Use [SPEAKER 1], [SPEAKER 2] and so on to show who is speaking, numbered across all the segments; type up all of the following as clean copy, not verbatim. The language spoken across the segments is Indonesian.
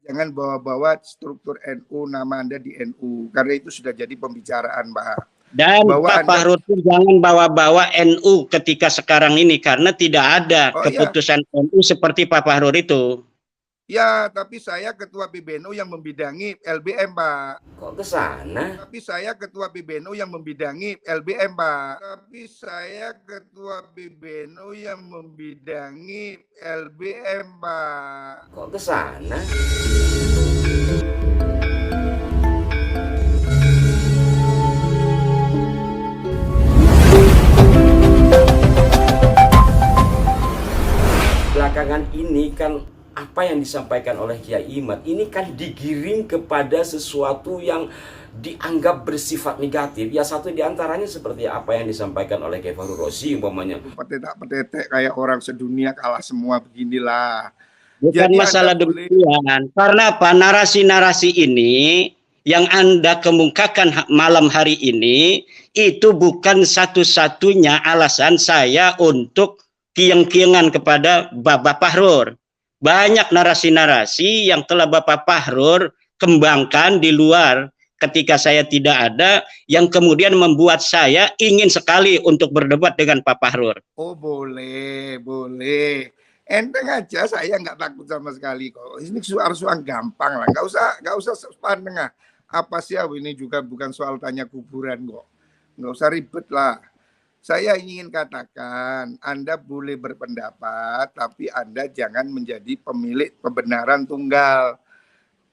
[SPEAKER 1] Jangan bawa-bawa struktur NU, nama Anda di NU, karena itu sudah jadi pembicaraan, Pak.
[SPEAKER 2] Dan Pak Fahrur jangan bawa-bawa NU ketika sekarang ini, karena tidak ada keputusan NU seperti Pak Fahrur itu.
[SPEAKER 1] Ya, tapi saya ketua PBNU yang membidangi LBM, Pak.
[SPEAKER 3] Kok ke sana?
[SPEAKER 1] Tapi saya ketua PBNU yang membidangi LBM, Pak. Tapi saya ketua PBNU yang membidangi LBM, Pak.
[SPEAKER 3] Kok ke sana? Belakangan ini kan apa yang disampaikan oleh Kiai Imad ini kan digiring kepada sesuatu yang dianggap bersifat negatif. Ya, satu diantaranya seperti apa yang disampaikan oleh Kiai Fahrur Razi umpamanya.
[SPEAKER 1] Petetek kayak orang sedunia kalah semua beginilah.
[SPEAKER 2] Bukan jadi masalah demikian. Karena apa? Narasi-narasi ini yang Anda kemukakan malam hari ini itu bukan satu-satunya alasan saya untuk kieng-kiengan kepada Bapak Fahrur. Banyak narasi-narasi yang telah Bapak Fahrur kembangkan di luar ketika saya tidak ada, yang kemudian membuat saya ingin sekali untuk berdebat dengan Pak Fahrur.
[SPEAKER 1] Oh boleh, boleh. Enteng aja, saya nggak takut sama sekali kok. Ini soal gampang lah, nggak usah pandeng. Apa sih ini juga bukan soal tanya kuburan kok. Nggak usah ribet lah. Saya ingin katakan, Anda boleh berpendapat, tapi Anda jangan menjadi pemilik kebenaran tunggal.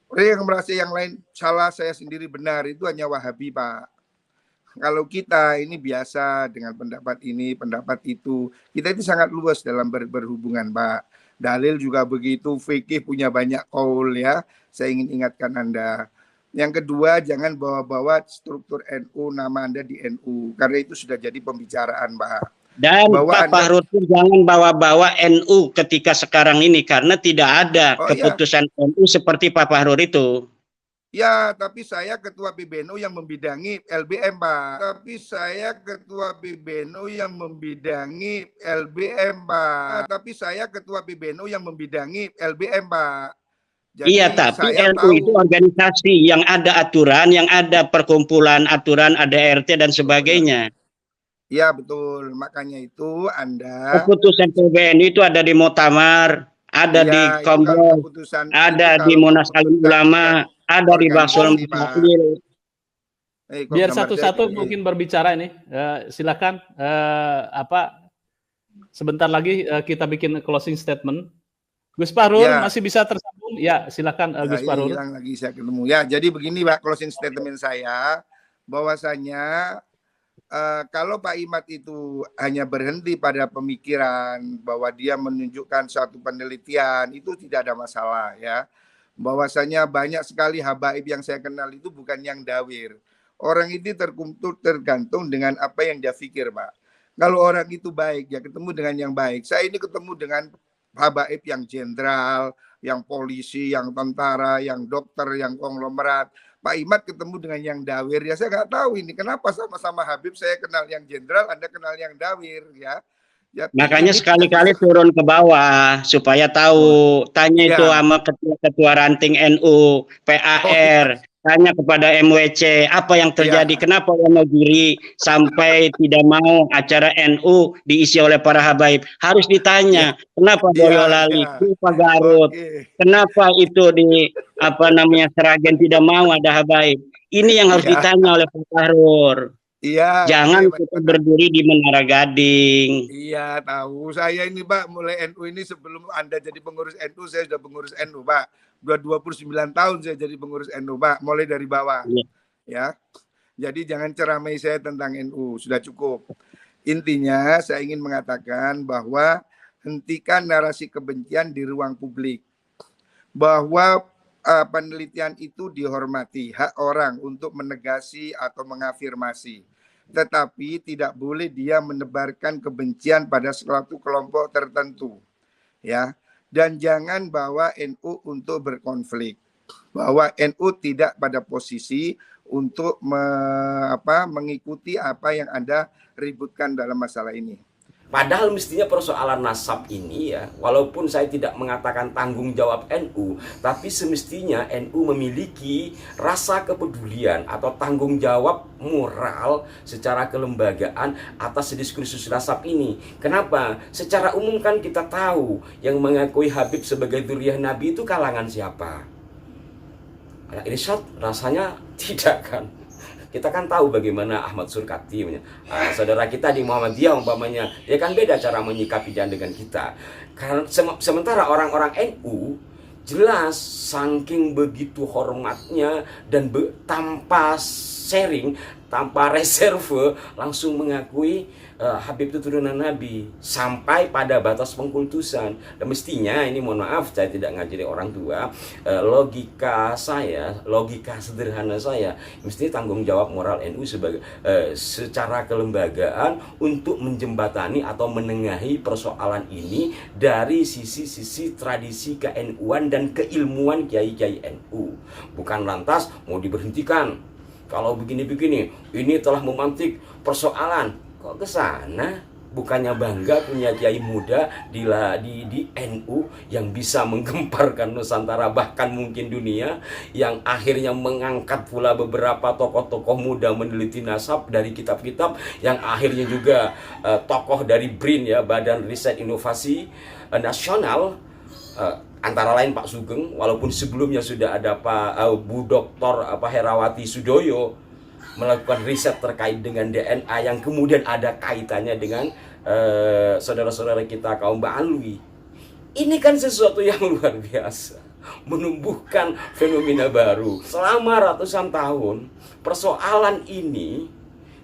[SPEAKER 1] Orang yang merasa yang lain salah, saya sendiri benar, itu hanya Wahabi, Pak. Kalau kita ini biasa dengan pendapat ini, pendapat itu, kita itu sangat luas dalam berhubungan, Pak. Dalil juga begitu, fikih punya banyak qaul ya. Saya ingin ingatkan Anda. Yang kedua, jangan bawa-bawa struktur NU, nama Anda di NU, karena itu sudah jadi pembicaraan, Pak.
[SPEAKER 2] Dan Pak Fahrur jangan bawa-bawa NU ketika sekarang ini, karena tidak ada keputusan NU seperti Pak Fahrur itu.
[SPEAKER 1] Ya, tapi saya ketua PBNU yang membidangi LBM, Pak. Tapi saya ketua PBNU yang membidangi LBM, Pak. Tapi saya ketua PBNU yang membidangi LBM, Pak.
[SPEAKER 2] Jadi iya, tapi NU itu organisasi yang ada aturan, yang ada perkumpulan aturan, ada RT dan sebagainya.
[SPEAKER 1] Iya, betul. Makanya itu Anda...
[SPEAKER 2] Keputusan PBNU itu ada di Muktamar, ada di Kompleks, ada di Munas Alim Ulama, ada di Basul Mustaqil.
[SPEAKER 4] Biar satu-satu mungkin berbicara ini. Silakan. Sebentar lagi kita bikin closing statement. Gus Fahrur masih bisa tersambung? Ya, silakan Gus Fahrur.
[SPEAKER 1] Hilang lagi saya ketemu. Ya, jadi begini Pak, closing statement saya, bahwasanya kalau Pak Imad itu hanya berhenti pada pemikiran bahwa dia menunjukkan suatu penelitian, itu tidak ada masalah ya. Bahwasanya banyak sekali habaib yang saya kenal itu bukan yang dawir. Orang itu tergantung dengan apa yang dia pikir, Pak. Kalau orang itu baik, ya ketemu dengan yang baik. Saya ini ketemu dengan habaib yang jenderal, yang polisi, yang tentara, yang dokter, yang konglomerat. Pak Imad ketemu dengan yang dawir, ya saya nggak tahu ini kenapa sama-sama Habib saya kenal yang jenderal, Anda kenal yang dawir, ya.
[SPEAKER 2] Makanya sekali-kali turun ke bawah supaya tahu. Tanya itu sama ketua ranting NU, PAR, tanya kepada MWC apa yang terjadi, kenapa Wonogiri sampai tidak mau acara NU diisi oleh para habaib. Harus ditanya kenapa Boyolali, kenapa Garut, kenapa itu di Sragen tidak mau ada habaib. Ini yang harus ditanya oleh Pak Fahrur.
[SPEAKER 1] Iya.
[SPEAKER 2] Jangan kita berdiri di Menara Gading.
[SPEAKER 1] Iya, tahu. Saya ini Pak, mulai NU ini sebelum Anda jadi pengurus NU, saya sudah pengurus NU, Pak. Sudah 29 tahun saya jadi pengurus NU, Pak. Mulai dari bawah. Ya. Jadi jangan ceramai saya tentang NU, sudah cukup. Intinya saya ingin mengatakan bahwa hentikan narasi kebencian di ruang publik. Bahwa penelitian itu dihormati, hak orang untuk menegasi atau mengafirmasi. Tetapi tidak boleh dia menebarkan kebencian pada suatu kelompok tertentu, ya. Dan jangan bawa NU untuk berkonflik. Bahwa NU tidak pada posisi untuk mengikuti apa yang Anda ributkan dalam masalah ini.
[SPEAKER 3] Padahal mestinya persoalan nasab ini ya, walaupun saya tidak mengatakan tanggung jawab NU, tapi semestinya NU memiliki rasa kepedulian atau tanggung jawab moral secara kelembagaan atas diskursus nasab ini. Kenapa? Secara umum kan kita tahu yang mengakui Habib sebagai dzurriyyah Nabi itu kalangan siapa? Anak Irsyad rasanya tidak kan. Kita kan tahu bagaimana Ahmad Surkati, saudara kita di Muhammadiyah umpamanya, ya kan beda cara menyikapi dengan kita. Karena sementara orang-orang NU jelas saking begitu hormatnya dan tanpa sharing, tanpa reserve langsung mengakui Habib itu turunan Nabi sampai pada batas pengkultusan. Dan mestinya ini, mohon maaf saya tidak ngajari orang tua, logika saya, logika sederhana saya, mestinya tanggung jawab moral NU sebagai secara kelembagaan untuk menjembatani atau menengahi persoalan ini dari sisi-sisi tradisi ke-NU-an dan keilmuan kiai-kiai NU. Bukan lantas mau diberhentikan kalau begini-begini, ini telah memantik persoalan. Kok ke sana? Bukannya bangga punya kiai muda di NU yang bisa menggemparkan Nusantara bahkan mungkin dunia, yang akhirnya mengangkat pula beberapa tokoh-tokoh muda meneliti nasab dari kitab-kitab, yang akhirnya juga tokoh dari BRIN ya, Badan Riset Inovasi Nasional, antara lain Pak Sugeng, walaupun sebelumnya sudah ada Pak Bu Dr. Herawati Sudoyo melakukan riset terkait dengan DNA yang kemudian ada kaitannya dengan saudara-saudara kita kaum Mbak Alwi. Ini kan sesuatu yang luar biasa, menumbuhkan fenomena baru. Selama ratusan tahun persoalan ini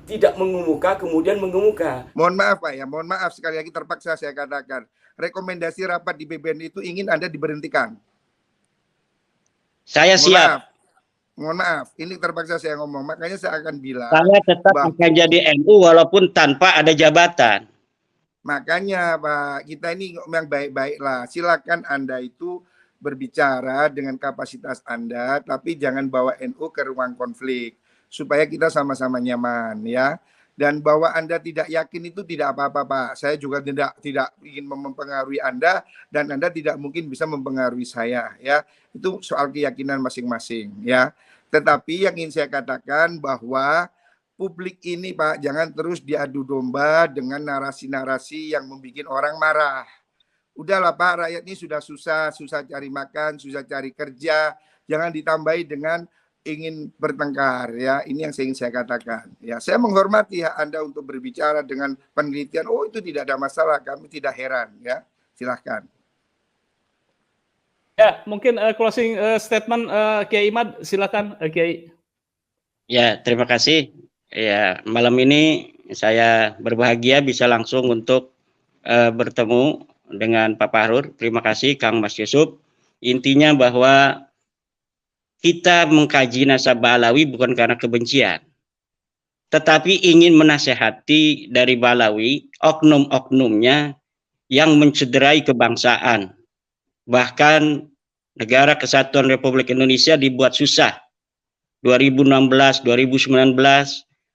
[SPEAKER 3] tidak mengemuka, kemudian mengemuka.
[SPEAKER 1] Mohon maaf Pak ya, mohon maaf sekali lagi terpaksa saya katakan, rekomendasi rapat di BBN itu ingin Anda diberhentikan.
[SPEAKER 2] Saya siap.
[SPEAKER 1] Mohon maaf, ini terpaksa saya ngomong, makanya saya akan bilang.
[SPEAKER 2] Saya tetap akan jadi NU walaupun tanpa ada jabatan.
[SPEAKER 1] Makanya Pak, kita ini yang baik-baik lah. Silakan Anda itu berbicara dengan kapasitas Anda, tapi jangan bawa NU ke ruang konflik supaya kita sama-sama nyaman ya. Dan bahwa Anda tidak yakin itu tidak apa-apa Pak. Saya juga tidak ingin mempengaruhi Anda dan Anda tidak mungkin bisa mempengaruhi saya ya. Itu soal keyakinan masing-masing ya. Tetapi yang ingin saya katakan bahwa publik ini Pak jangan terus diadu domba dengan narasi-narasi yang membuat orang marah. Udahlah Pak, rakyat ini sudah susah cari makan, susah cari kerja. Jangan ditambahi dengan ingin bertengkar ya. Ini yang ingin saya katakan ya. Saya menghormati hak Anda untuk berbicara dengan penelitian. Oh itu tidak ada masalah, kami tidak heran ya. Silahkan.
[SPEAKER 4] Ya mungkin closing statement Kiai Imad, silakan Kiai.
[SPEAKER 2] Ya terima kasih. Ya malam ini saya berbahagia bisa langsung untuk bertemu dengan Pak Fahrur. Terima kasih Kang Mas Yusuf. Intinya bahwa kita mengkaji nasab Balawi bukan karena kebencian, tetapi ingin menasehati dari Balawi oknum-oknumnya yang mencederai kebangsaan. Bahkan Negara Kesatuan Republik Indonesia dibuat susah 2016, 2019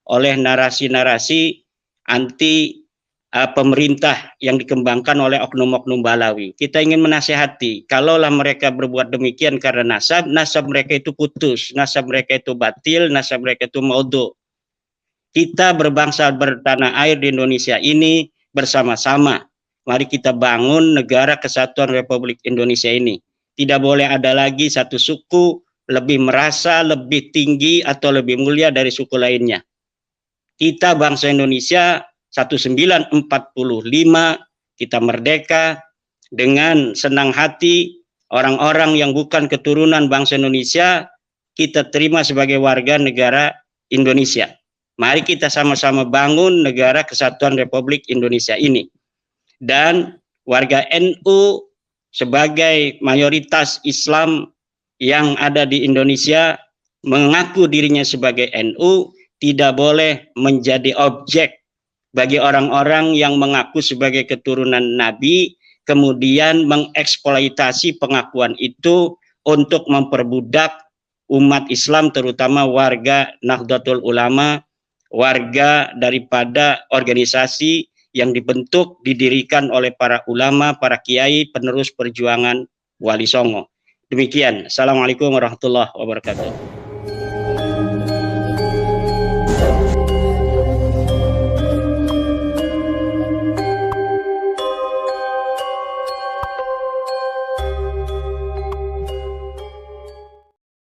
[SPEAKER 2] oleh narasi-narasi anti pemerintah yang dikembangkan oleh oknum-oknum Balawi. Kita ingin menasehati, kalaulah mereka berbuat demikian karena nasab mereka itu putus, nasab mereka itu batil, nasab mereka itu maudhu. Kita berbangsa bertanah air di Indonesia ini bersama-sama. Mari kita bangun Negara Kesatuan Republik Indonesia ini. Tidak boleh ada lagi satu suku lebih merasa lebih tinggi atau lebih mulia dari suku lainnya. Kita bangsa Indonesia 1945, kita merdeka dengan senang hati. Orang-orang yang bukan keturunan bangsa Indonesia kita terima sebagai warga negara Indonesia. Mari kita sama-sama bangun Negara Kesatuan Republik Indonesia ini. Dan warga NU sebagai mayoritas Islam yang ada di Indonesia mengaku dirinya sebagai NU tidak boleh menjadi objek bagi orang-orang yang mengaku sebagai keturunan Nabi kemudian mengeksploitasi pengakuan itu untuk memperbudak umat Islam, terutama warga Nahdlatul Ulama, warga daripada organisasi yang dibentuk, didirikan oleh para ulama, para kiai, penerus perjuangan Wali Songo. Demikian. Assalamualaikum warahmatullahi wabarakatuh.